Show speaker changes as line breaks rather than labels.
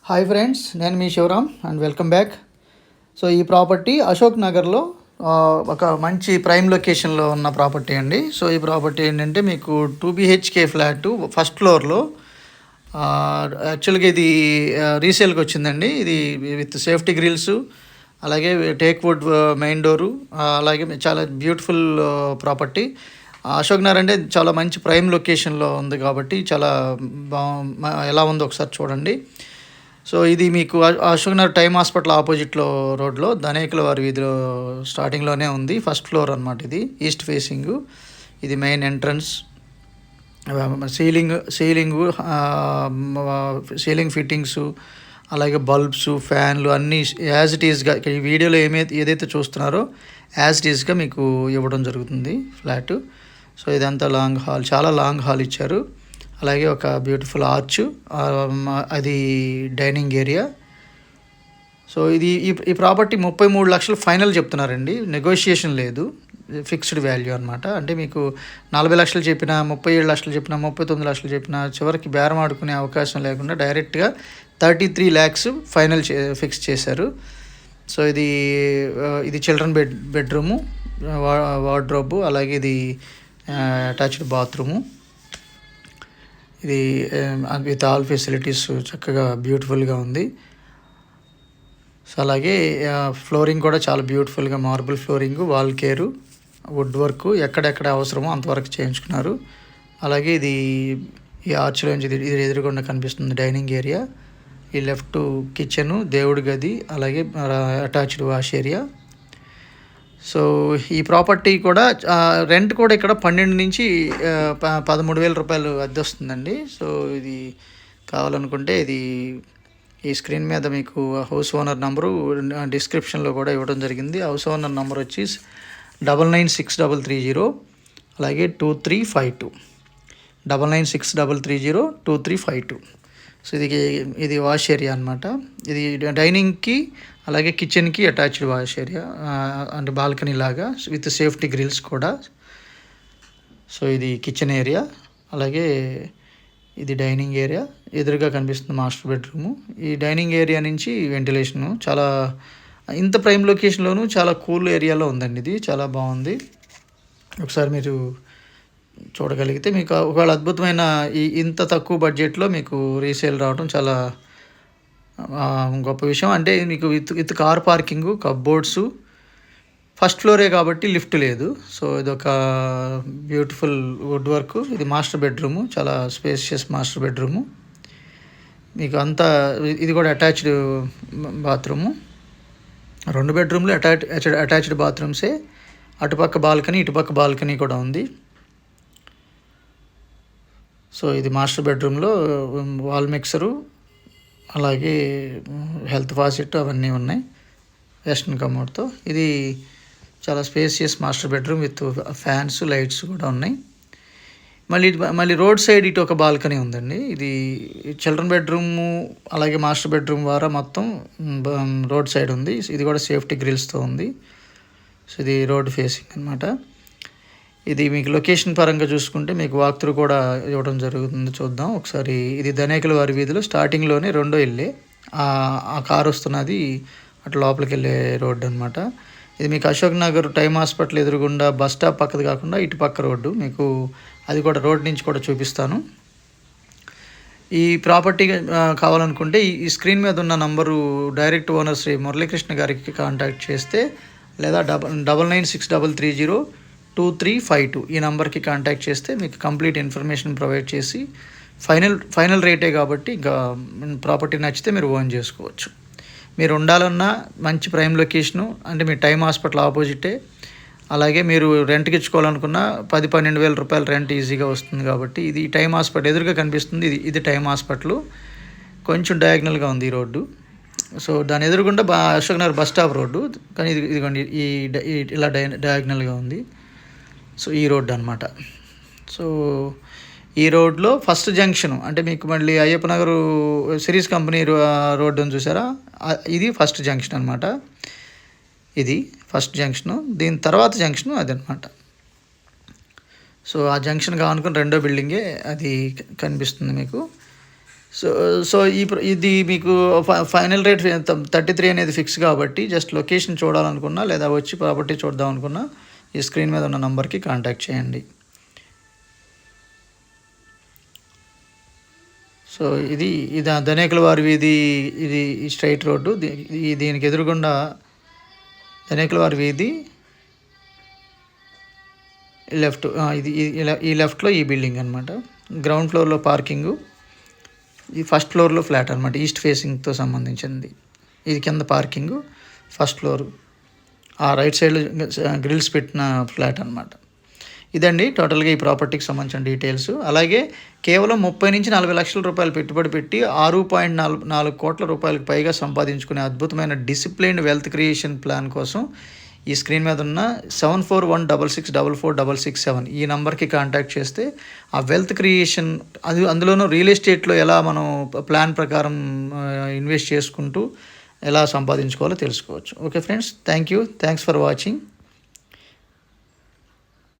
Hi friends, నేను మీ Shivaram and welcome back. So ఈ ప్రాపర్టీ అశోక్ నగర్లో ఒక మంచి ప్రైమ్ లొకేషన్లో ఉన్న ప్రాపర్టీ అండి. సో ఈ ప్రాపర్టీ ఏంటంటే మీకు 2 BHK ఫ్లాట్ ఫస్ట్ ఫ్లోర్లో. యాక్చువల్గా ఇది రీసేల్కి వచ్చిందండి. ఇది విత్ సేఫ్టీ గ్రిల్స్, అలాగే టేక్ వుడ్ మెయిన్ డోరు, అలాగే చాలా బ్యూటిఫుల్ ప్రాపర్టీ. అశోక్ నగర్ అంటే చాలా మంచి ప్రైమ్ లొకేషన్లో ఉంది కాబట్టి చాలా ఎలా ఉందో ఒకసారి చూడండి. సో ఇది మీకు అశోక్ నగర్ టైమ్ హాస్పిటల్ ఆపోజిట్లో రోడ్లో ధనేకుల వారి వీధిలో స్టార్టింగ్లోనే ఉంది. ఫస్ట్ ఫ్లోర్ అనమాట. ఇది ఈస్ట్ ఫేసింగ్. ఇది మెయిన్ ఎంట్రన్స్. సీలింగ్ ఫిట్టింగ్స్, అలాగే బల్బ్స్, ఫ్యాన్లు అన్నీ యాజ్ ఇట్ ఈస్గా ఈ వీడియోలో ఏదైతే చూస్తున్నారో యాజ్ ఇట్ ఈస్గా మీకు ఇవ్వడం జరుగుతుంది ఫ్లాట్. సో ఇదంతా లాంగ్ హాల్, చాలా లాంగ్ హాల్ ఇచ్చారు. అలాగే ఒక బ్యూటిఫుల్ ఆర్చ్, అది డైనింగ్ ఏరియా. సో ఇది ఈ ప్రాపర్టీ 33 లక్షలు ఫైనల్ చెప్తున్నారండి. నెగోషియేషన్ లేదు, ఫిక్స్డ్ వాల్యూ అనమాట. అంటే మీకు 40 లక్షలు చెప్పినా, 37 లక్షలు చెప్పినా, 39 లక్షలు చెప్పినా చివరికి బేరం ఆడుకునే అవకాశం లేకుండా డైరెక్ట్గా 33 lakhs ఫైనల్ ఫిక్స్ చేశారు. సో ఇది చిల్డ్రన్ బెడ్రూము, వార్డ్రోబు, అలాగే ఇది అటాచ్డ్ బాత్రూము. ఇది విత్ ఆల్ ఫెసిలిటీస్ చక్కగా బ్యూటిఫుల్గా ఉంది. సో అలాగే ఫ్లోరింగ్ కూడా చాలా బ్యూటిఫుల్గా marble flooring, wall care, wood work ఎక్కడెక్కడ అవసరమో అంతవరకు చేయించుకున్నారు. అలాగే ఈ ఆర్చ్లోంచి ఇది ఎదురుగుండా కనిపిస్తుంది డైనింగ్ ఏరియా. ఈ లెఫ్ట్ కిచెను, దేవుడి గది, అలాగే అటాచ్డ్ వాష్ ఏరియా. సో ఈ ప్రాపర్టీ కూడా రెంట్ కూడా ఇక్కడ 12 నుంచి 13,000 రూపాయలు అద్దె వస్తుందండి. సో ఇది కావాలనుకుంటే ఈ స్క్రీన్ మీద మీకు హౌస్ ఓనర్ నంబరు డిస్క్రిప్షన్లో కూడా ఇవ్వడం జరిగింది. హౌస్ ఓనర్ నంబర్ వచ్చి 996330, అలాగే 2352, 9963302352. సో ఇది వాష్ ఏరియా అనమాట. ఇది డైనింగ్కి అలాగే కిచెన్కి అటాచ్డ్ వాష్ ఏరియా, అంటే బాల్కనీ లాగా విత్ సేఫ్టీ గ్రిల్స్ కూడా. సో ఇది కిచెన్ ఏరియా, అలాగే ఇది డైనింగ్ ఏరియా. ఎదురుగా కనిపిస్తుంది మాస్టర్ బెడ్రూము. ఈ డైనింగ్ ఏరియా నుంచి వెంటిలేషను చాలా, ఇంత ప్రైమ్ లొకేషన్లోనూ చాలా కూల్ ఏరియాలో ఉందండి. ఇది చాలా బాగుంది. ఒకసారి మీరు చూడగలిగితే మీకు ఒకవేళ అద్భుతమైన ఇంత తక్కువ బడ్జెట్లో మీకు రీసేల్ రావడం చాలా గొప్ప విషయం. అంటే మీకు విత్ కార్ పార్కింగు, కప్బోర్డ్సు, ఫస్ట్ ఫ్లోరే కాబట్టి లిఫ్ట్ లేదు. సో ఇదొక బ్యూటిఫుల్ వుడ్ వర్క్. ఇది మాస్టర్ బెడ్రూము, చాలా స్పేషియస్ మాస్టర్ బెడ్రూము. మీకు అంతా ఇది కూడా అటాచ్డ్ బాత్రూము. 2 బెడ్రూమ్లు అటాచ్డ్ బాత్రూమ్సే. అటుపక్క బాల్కనీ, ఇటుపక్క బాల్కనీ కూడా ఉంది. సో ఇది మాస్టర్ బెడ్రూమ్లో వాల్ మిక్సరు, అలాగే హెల్త్ ఫాసిట్ అవన్నీ ఉన్నాయి వెస్ట్రన్ కమోడ్తో. ఇది చాలా spacious master bedroom with fans, lights కూడా ఉన్నాయి. మళ్ళీ రోడ్ సైడ్ ఇటు ఒక బాల్కనీ ఉందండి. ఇది చిల్డ్రన్ బెడ్రూము అలాగే మాస్టర్ బెడ్రూమ్ ద్వారా మొత్తం రోడ్ సైడ్ ఉంది. ఇది కూడా సేఫ్టీ గ్రిల్స్తో ఉంది. సో ఇది రోడ్ ఫేసింగ్ అనమాట. ఇది మీకు లొకేషన్ పరంగా చూసుకుంటే మీకు వాక్ త్రూ కూడా ఇవ్వడం జరుగుతుంది. చూద్దాం ఒకసారి. ఇది ధనేకుల వారి వీధిలో స్టార్టింగ్లోనే రెండో ఇల్లే. ఆ కారు వస్తున్నది అటు లోపలికి వెళ్ళే రోడ్డు అనమాట. ఇది మీకు అశోక్ నగర్ టైమ్ హాస్పిటల్ ఎదురుగుండా బస్ స్టాప్ పక్కది కాకుండా ఇటు పక్క రోడ్డు. మీకు అది కూడా రోడ్ నుంచి కూడా చూపిస్తాను. ఈ ప్రాపర్టీ కావాలనుకుంటే ఈ స్క్రీన్ మీద ఉన్న number direct owner Shri Muralikrishna గారికి కాంటాక్ట్ చేస్తే, లేదా 9963302352 ఈ నెంబర్కి కాంటాక్ట్ చేస్తే మీకు కంప్లీట్ ఇన్ఫర్మేషన్ ప్రొవైడ్ చేసి ఫైనల్ రేటే కాబట్టి ఇంకా ప్రాపర్టీ నచ్చితే మీరు ఓన్ చేసుకోవచ్చు. మీరు ఉండాలన్నా మంచి ప్రైమ్ లొకేషను, అంటే మీ టైమ్ హాస్పిటల్ ఆపోజిటే. అలాగే మీరు రెంట్కి ఇచ్చుకోవాలనుకున్న 10-12 వేల రూపాయలు రెంట్ ఈజీగా వస్తుంది కాబట్టి ఇది టైమ్ హాస్పిటల్ ఎదురుగా కనిపిస్తుంది. ఇది టైమ్ హాస్పిటల్. కొంచెం డయాగ్నల్గా ఉంది ఈ రోడ్డు. సో దాని ఎదురుగుండా Ashok Nagar bus stop road, కానీ ఇదిగోండి ఇలా డయాగ్నల్గా ఉంది. సో ఈ రోడ్డు అనమాట. సో ఈ రోడ్లో ఫస్ట్ జంక్షన్, అంటే మీకు మళ్ళీ Ayyappa Nagar series company road అని చూసారా, ఇది ఫస్ట్ జంక్షన్ అనమాట. ఇది ఫస్ట్ జంక్షను. దీని తర్వాత జంక్షను అదనమాట. సో ఆ జంక్షన్ కానుకుని రెండో బిల్డింగే అది కనిపిస్తుంది మీకు. సో సో ఇది మీకు ఫైనల్ రేట్ 33 అనేది ఫిక్స్ కాబట్టి జస్ట్ లొకేషన్ చూడాలనుకున్నా లేదా వచ్చి ప్రాపర్టీ చూద్దాం అనుకున్నా ఈ స్క్రీన్ మీద ఉన్న నంబర్కి కాంటాక్ట్ చేయండి. సో ఇది ధనేకుల వారి వీధి, ఇది స్ట్రైట్ రోడ్డు. దీనికి ఎదురుగుండా ధనేకుల వారి వీధి లెఫ్ట్, ఇది ఈ లెఫ్ట్లో ఈ బిల్డింగ్ అనమాట. గ్రౌండ్ ఫ్లోర్లో పార్కింగు, ఈ ఫస్ట్ ఫ్లోర్లో ఫ్లాట్ అనమాట, ఈస్ట్ ఫేసింగ్తో సంబంధించింది. ఇది కింద పార్కింగు, ఫస్ట్ ఫ్లోరు, ఆ రైట్ సైడ్లో గ్రిల్స్ పెట్టిన ఫ్లాట్ అనమాట. ఇదండి టోటల్గా ఈ ప్రాపర్టీకి సంబంధించిన డీటెయిల్స్. అలాగే కేవలం 30 నుంచి 40 లక్షల రూపాయలు పెట్టుబడి పెట్టి 6.4 కోట్ల రూపాయలకు పైగా సంపాదించుకునే అద్భుతమైన డిసిప్లైన్డ్ వెల్త్ క్రియేషన్ ప్లాన్ కోసం ఈ స్క్రీన్ మీద ఉన్న 7416644667 ఈ నెంబర్కి కాంటాక్ట్ చేస్తే ఆ వెల్త్ క్రియేషన్, అందులోనూ రియల్ ఎస్టేట్లో ఎలా మనం ప్లాన్ ప్రకారం ఇన్వెస్ట్ చేసుకుంటూ ఎలా సంపాదించుకోవాలో తెలుసుకోవచ్చు. Okay friends, thanks for watching.